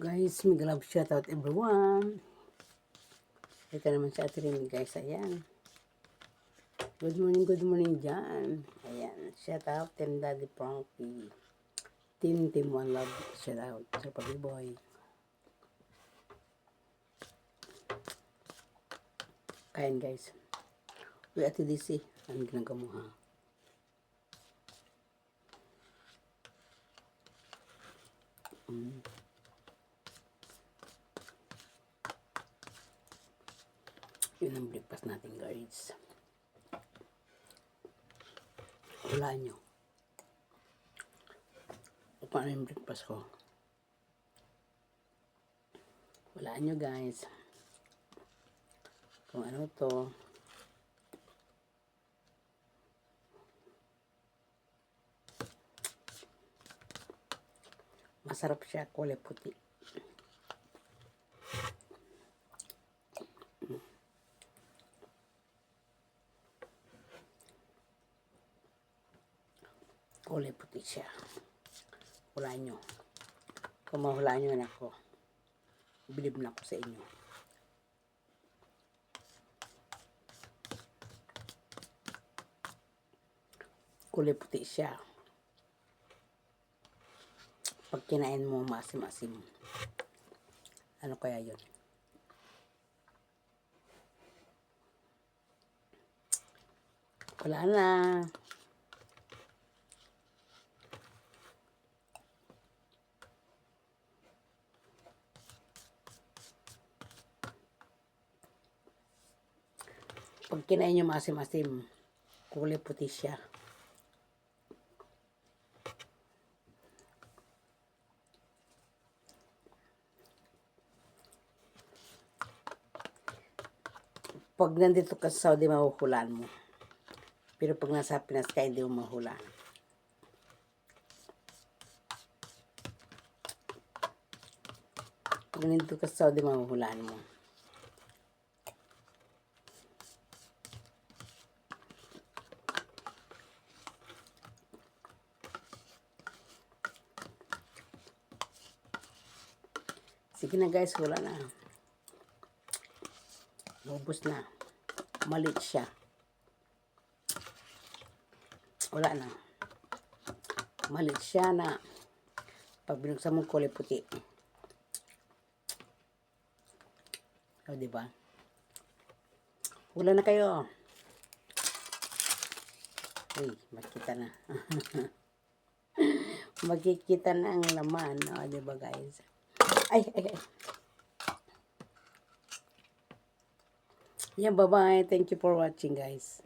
Guys, big love shout out everyone. Ito naman si Ate Rini guys, ayan. Good morning dyan. Ayan, shout out Team Daddy Frankie. Team One Love, shout out sa Pabiboy. Kain guys. Uy, Ate DC, ang ginagawa mo ha? Yun ang breakfast natin guys. Wala nyo. O paano yung breakfast ko? Wala nyo guys. Kung ano to. Masarap siya, kulay puti. Kulay puti siya. Hulaan nyo. Kung mahulaan nyo na ako, bilib na ako sa inyo. Kulay puti siya. Pag kinain mo, maasim-asim. Ano kaya yun? Wala na. Pag kinain nyo maasim-asim, kulay puti siya. Pag nandito ka sa Saudi, mahuhulaan mo. Pero pag nasa Pinas ka, hindi mo mahulaan. Pag nandito ka sa Saudi, mahuhulaan mo. Sige na guys, wala na. Ubus na. Malit siya. Wala na. Malit siya na pag binuksan mo kulay puti. O, diba? Wala na kayo. Uy, makita na. Makikita na ang laman. O, diba guys? Ay. Yan, bye-bye. Thank you for watching, guys.